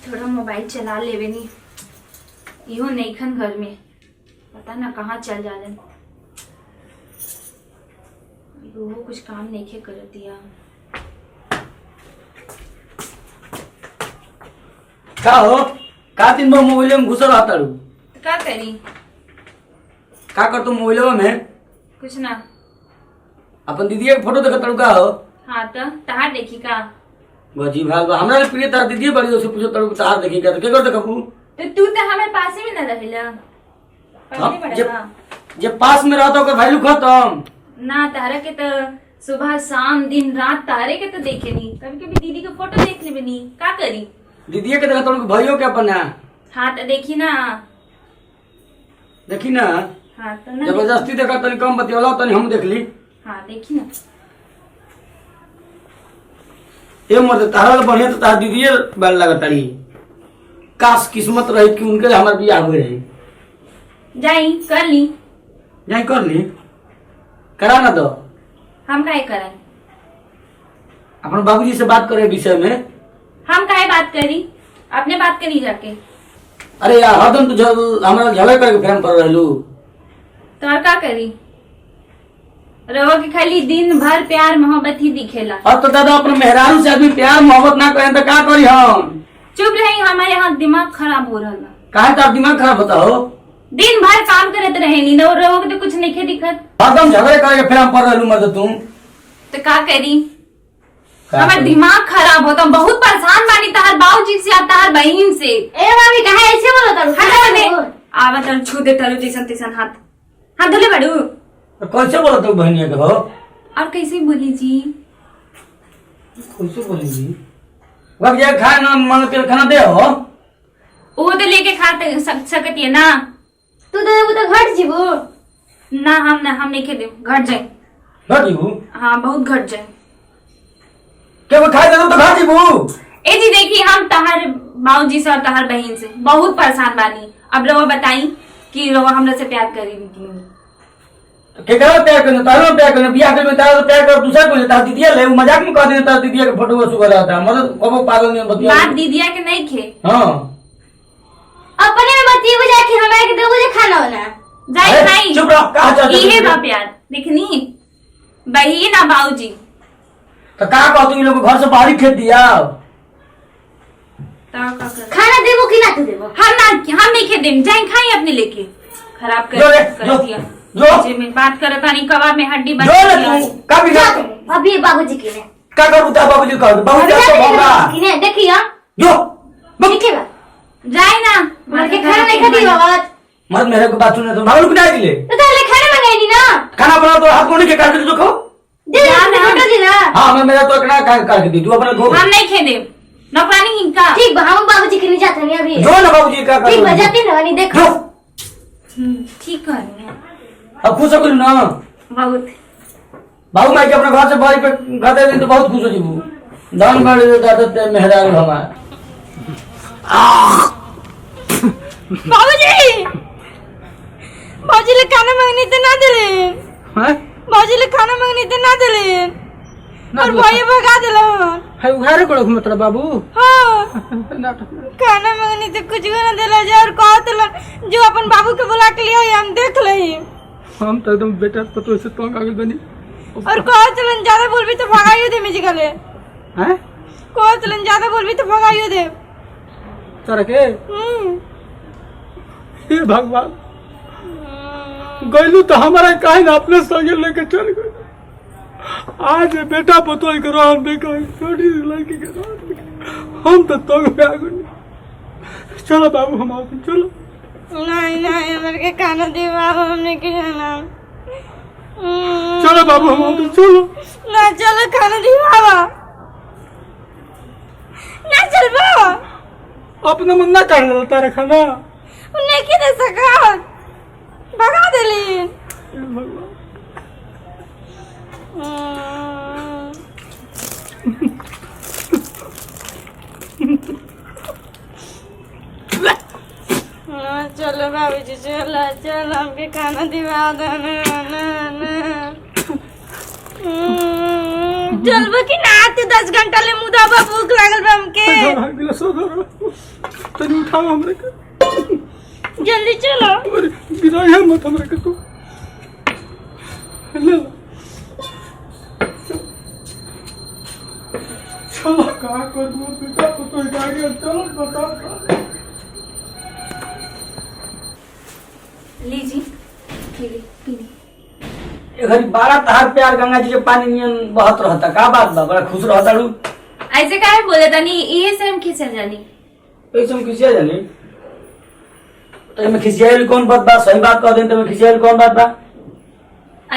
थोड़ा मोबाइल चला लेवे नी, इहो नईखन घर में, पता ना कहाँ चल जालन। वो कुछ काम नहीं कर दिया। का हो का दिन भर मोबाइल में घुसल रहता रू? का करी? का कर तुम मोबाइल में? कुछ ना। अपन दीदी के फोटो देखत रू का हो? हाँ तो तहार देखी का? गजी भाग हमरा ले प्रिय तार दीदी बड़ी से पूछो तरू तार देखी का तो के कर देखबू? तो तू तो हमारे पास में न रहेला। पढ़ने पड़ेगा। जब पास में रहता ओकर वैल्यू खत्म ना। तारा के तो सुबह शाम दिन रात तारे के तो देखे नहीं, कभी कभी दीदी का फोटो देख लेबे नहीं। का करी? दीदी के देखत रू भाइयों के अपन है। हाँ तो देखी ना। देखी ना। हाँ तो ना जबरदस्ती देखा तनी कम बतियोला तनी हम देख ली। हाँ देखी ना। ये मत तारा बढ़िया तो तार दीदी बैल लगत रही। काश किस्मत रही कि उनके हमार बियाह हुए रही। जाई कर ली। जाई कर ली। करा ना दो। हम काहे करें? अपन बाबूजी से बात करे विषय में। हम काहे बात करी? अपने बात करी जाके। अरे यार हरदम तो हमारा झगड़ा करके प्रेम कर रहलू। तो और का करी? रहो कि खाली दिन भर प्यार मोहब्बत ही दिखेला। अब तो दादा अपने मेहरारू से आदमी प्यार मोहब्बत ना करें तो क्या करी हम? चुप रही, हमारे यहाँ दिमाग खराब हो रहा है। काहे तो दिमाग खराब होता हो? दिन भर काम करते रहे नी और रहोगे तो कुछ नहीं दिखत। हरदम झगड़े करके प्रेम कर रहलू मत तुम। तो का करी? हमारा दिमाग खराब होता, बहुत परेशान बानी तहार बाबूजी से और तहार बहन से। ए भाभी कहा ऐसे बोलो तारू? आवा तर छू दे तारू टीसन टीसन हाथ धोले बड़ू। कैसे बोला तू बहनिया के हो? और कैसे बोली जी? कैसे बोलेगी? वक्त जाए खाए ना मांग के खाना दे हो? वो तो लेके खाते सकती है ना। तू तो घट जीबू ना। हम नहीं खेते, घट जाए। घट जीबू? हाँ बहुत घट जाए। क्या वो खाए दे तो घट जीबू? ए जी देखी, हम तहार बाबूजी से और तहार बहन से बहुत परेशान बानी। अब रवा बताई कि रवा हमरा से प्यार करी कि नहीं। केकरा प्यार करना? तारा प्यार करना? बियाह करना तारा प्यार कर दूसरा कोई तार दीदिया ले मजाक में कह देता दीदिया के फोटो सुगर रहता मतलब कबो पागल नहीं बतिया। बात दीदिया के नहीं खे। हां अपने में बतिए बुझा के हमरा के दे बुझे खाना होना जाई खाई। चुप रहो। कहां जा इहे बा प्यार देखनी बहन ना बाबूजी। तो का कह तुम लोग घर से बाहर खेत दिया? खाना देबो कि ना तू देबो? हम नहीं खे देम। जाई खाई अपने लेके। खराब कर दिया जो में बात करे तानी कबाब में हड्डी बन जो ले तू का भी अभी बाबूजी के ने का करू ता बाबूजी का बाबूजी तो भोगा किने देखियो जो दिखेगा जाए ना। मर के खाना नहीं खाती बाबा। मत मेरे को बात सुनने तो भागल कुछ नहीं दिले तो ताले खाना मंगाई नी ना। खाना बना तो हाथ कोने के काट के जो खाओ दे ना फोटो दे ना। हां मैं मेरा तो इतना काट के दी तू अपना गो। हम नहीं खे दे नौकरानी इनका। ठीक बा हम बाबूजी के नहीं जाते नहीं अभी। जो ना बाबूजी का ठीक बजाते ना नहीं देखो। ठीक कर रहे हैं। अब खुश हो गई ना बहुत। बाबू माई के अपने घर से बाहर पे गाते दिन तो बहुत खुश हो जीबू। दान बाड़े दादा मेहरारू हमार। बाबूजी बाबूजी ले खाना मांगनी तो ना दिले। हैं? बाबूजी ले खाना मांगनी तो ना दिले और भाई भगा दिला। है उघारे कोड़ मतलब बाबू। हाँ खाना मांगनी तो कुछ ना दिला जा और कहो तो जो अपन बाबू के बुला के लिया हम देख लही। हम तो एकदम बेटा पतो से तंग आ गई बनी। और कहो चलन ज्यादा बोलबी तो भगाइयो दे मुझे गले। हैं? कहो चलन ज्यादा बोलबी तो भगाइयो दे। तारा के हे भगवान गइलू तो हमारा काहे ना अपने संगे लेके चल गए। आज बेटा पतो करो हम देखो छोटी लड़की के साथ हम तो तंग पे आ गए। चलो बाबू हम आओ चलो। नहीं हमारे के खाना दे बाबू हमने के जाना। चलो बाबू हम आओ चलो। ना चलो खाना दे बाबा। ना चल बाबा। अपने मन ना चढ़ रहा तारा खाना। उन्हें की दे सका भगा देली। चलो बाबूजी चलो हमके खाना दिवा दो। चलबो कि ना? 10 घंटा ले मुदा भूख लागल बा हमके। बैठाओ हमरे के। जल्दी चलो। अरे गिराया मत हमरे के तू। ले लो। चलो का कर दो बेटा तो जाएगा चलो बता। लीजिए पीली पीली। ए घड़ी 12 तहार प्यार गंगा जी के पानी नियन बहत रहता का बात बा बड़ा खुश रहता रू ऐसे काहे बोले तनी ये से हम खिंचल जानी। ऐसे में खिसिया जानी तो में खिसियाल कौन बात बा सही बात कह देन तो में खिसियाल कौन बात बा।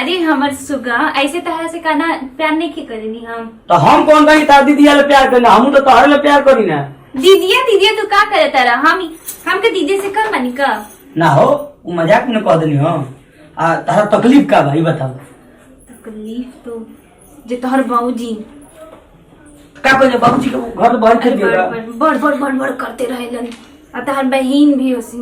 अरे हमर सुगा ऐसे तरह से कहना प्यार नहीं की करेनी हम। तो हम कौन बाई तार दीदी वाले प्यार करना हम तो तोहरे ले प्यार करी ना। दीदिया दीदिया तू का करे तारा हम के दीदी से कर मानी का ना हो वो मजाक में कह देनी हो आ तारा तकलीफ का भाई बताओ। तकलीफ तो जे तोहर बाबूजी का कहले बाबूजी के घर तो बाहर खेल दिया बड़ करते रहेलन आ तोहर बहन भी होसी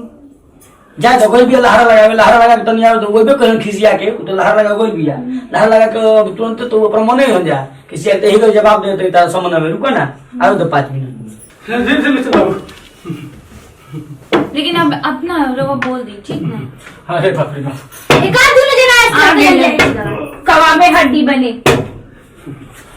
जा तो कोई भी लहरा लगा के तो नहीं आवे तो वो भी कहन खिसिया के तो लहरा लगा कोई भी लहरा लगा के तुरंत तो ऊपर मन ही हो जा किसी ते ही को जवाब देते तारा समझ में रुको ना आओ तो 5 मिनट धीरे से चलाओ। लेकिन अब अपना रोवा बोल दी ठीक ना। अरे बाप रे बाप। एक आध दूनो जना ऐसे कवा में हड्डी बने।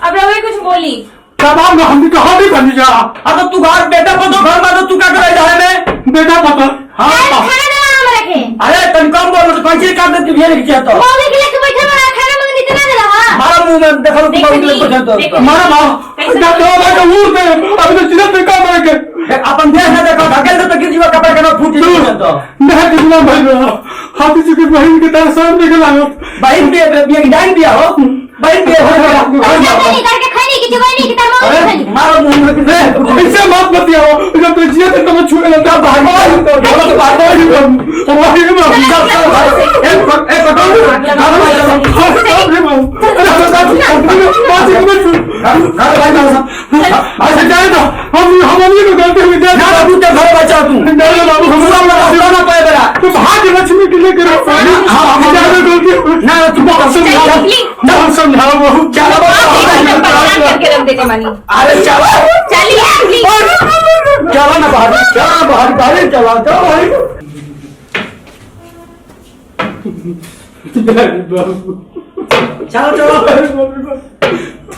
अब रोवे कुछ बोली तमाम में हम कहाँ भी बनी जा। अब तू घर बेटा को तो घर में तो तू क्या करे जा में बेटा पता हाँ खाना देना हम रखे। अरे तन कम बोल तो कैसे कर देती भेड़ के तो मौके के लेके बैठे बड़ा खाना मंगनी इतना दे रहा। मारा मुंह में देखो तू बाबू के बैठे तो हमारा माँ जब दो बार ऊर पे अभी तो जिधर पे काम है के अपन देश में देखो ढकेल से तो गिर जीवा कपड़ा के ना फूट जाए तो मैं कितना भाई रहा हाथी जी की बहन के तरह सामने के लाओ बहन भी डाइन दिया हो बहन भी हो नहीं करके खाने की जवानी की तरह मौके खाली। मारो मुंह में किसे ऐसे मत बतियाओ जब तो जिया तो मैं छुए लेता भाई तो बात तुम्हारी एक अच्छा जाए तो हम को गलती हुई जा घर बचा तू बाबू ना पाए बड़ा तो भाग्य लक्ष्मी के लिए करो गलती ना तू हम समझाओ बहु करके रख देने मानी। अरे चलो चलिए चलो ना बाहर चलो भाई चलो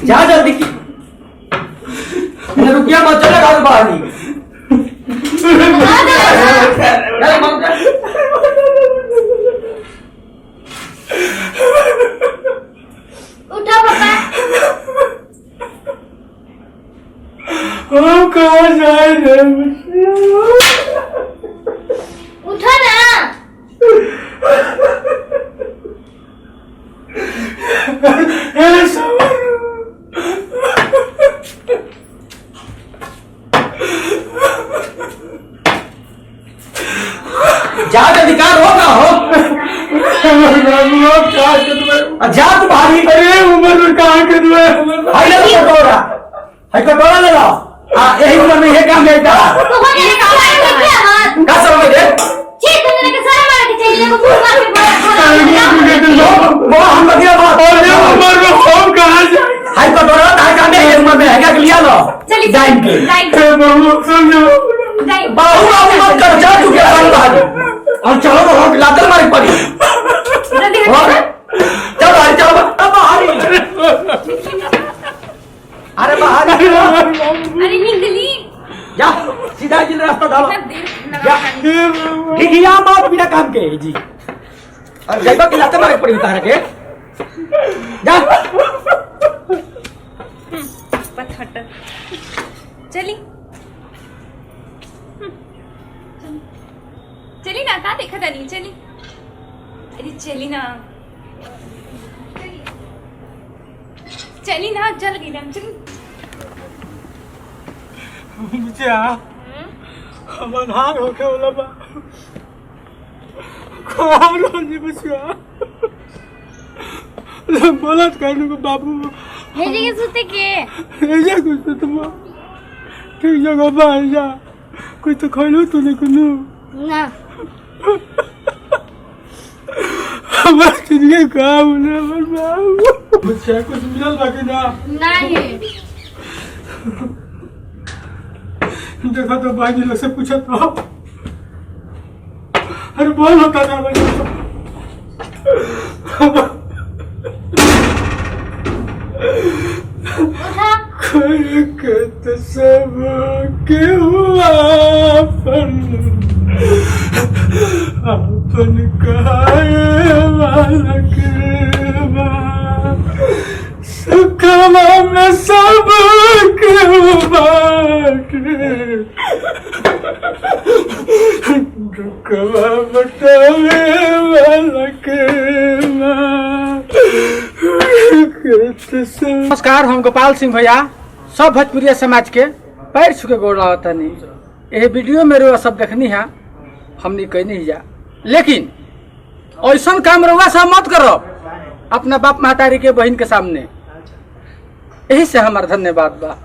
जा जल्दी की रुकिया मत चले घर बाहर उठो पापा। हम कहाँ जाए रे उठो ना। जा अधिकार होगा हो जा तू भारी अरे उम्र में कहाँ के दुआ हाई कटोरा ले लो यही उम्र में ये काम नहीं था तो हो गया हाथ। का समझ दे छी तुमने के सारा मार के चाहिए को पूरा मार के वो हम बढ़िया बात अरे उम्र में हम कहाँ जाए हाई कटोरा हाई काम है उम्र में है क्या लिया लो चलिए जाइन के बहु समझो बाबू बाबू मत कर जा तू क्या बाहर और चलो तो हम लातर मारी पड़ी चलो भाई चलो बाहर अरे बाहर अरे निकली जा सीधा जिल रास्ता डालो जा ठीक है यहाँ बात बिना काम के जी और जैबा की लातर मारी पड़ी उतार के जा पत्थर चली चली ना कहाँ देखा था नहीं चली अरे चली ना चली ना चल गई ना चल बुझा हम अनहार होके वाला बा कौन हो जी बुझा बोलत कहने को बाबू हे जगह सुते के ऐसा कुछ तो तुम ठीक जगह बा ऐसा कुछ तो खैलो तो नहीं कुनू ना। हमारा जिंदगी काम ना बाबू बुझा कुछ मिलल बाकी ना नहीं देखा तो भाई जी लोग से पूछा तो अरे बोल होता ना उठा कोई कहते सब के हुआ अपन कहाए वाला के सुखवा में सब के दुखवा बटावे वाला के नमस्कार, हम गोपाल सिंह भैया सब भोजपुरिया समाज के पैर छू के गोड़ लगाता नहीं। यह वीडियो मेरे सब देखनी है, हमने कही नहीं जा, लेकिन ऐसा काम रहुआ सब मत करो अपना बाप महतारी के बहन के सामने। यही से हमारा धन्यवाद बा।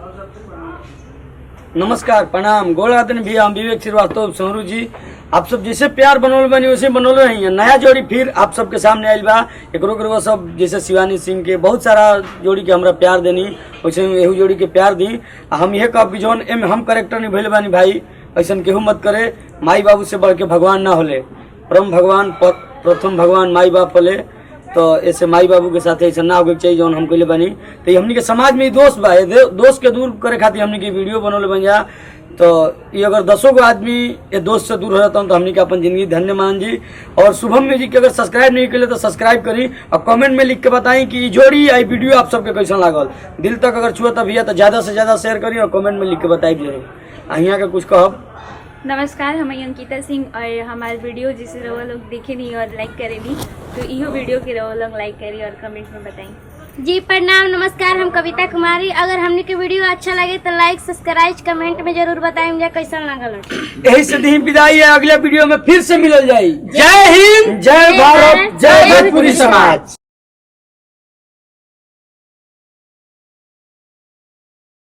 नमस्कार, प्रणाम, गोड़ आदन भी हम विवेक श्रीवास्तव सोनू जी। आप सब जैसे प्यार बनोल बनी वैसे बनोल रही है। नया जोड़ी फिर आप सबके सामने आयल बा। एकरो सब जैसे शिवानी सिंह के बहुत सारा जोड़ी के हमरा प्यार देनी, वैसे एहू जोड़ी के प्यार दी। हम यह कहब कि जौन एम हम करेक्टर नहीं भइल बानी भाई, ऐसा केहू मत करे। माई बाबू से बढ़ के भगवान ना होले, परम भगवान प्रथम भगवान माई बाप होले। तो ऐसे माई बाबू के साथ ऐसा ना होके चाहिए जौन हम कहले बनी। तो ये हमनी के समाज में दोस्त बा, दोस्त के दूर करे खातिर हमनी के वीडियो बनोले बन जा। तो ये अगर 10 गो आदमी ये दोस्त से दूर हो जाता हूँ तो हमनी के अपन जिंदगी धन्य मान जी। और शुभम म्यूजिक के अगर सब्सक्राइब नहीं करे तो सब्सक्राइब करी और कमेंट में लिख के बताई कि जोड़ी आई वीडियो आप सबके कैसा लागल। दिल तक अगर छुआ तब तो ज्यादा से ज्यादा शेयर करी और कमेंट में लिख के बताई जरूर। यहाँ के कुछ कहब। नमस्कार, हम अंकिता सिंह और हमारे वीडियो जिसे रहो लोग देखे नहीं और लाइक करे नहीं, तो इहो वीडियो के रहो लोग लाइक करी और कमेंट में बताई। जी प्रणाम, नमस्कार, हम कविता कुमारी। अगर हमने के वीडियो अच्छा लगे तो लाइक सब्सक्राइब कमेंट में जरूर बताएं मुझे कैसा लगल। यही से दी विदाई है, अगले वीडियो में फिर से मिलल जाई। जय हिंद, जय भारत, जय भोजपुरी समाज।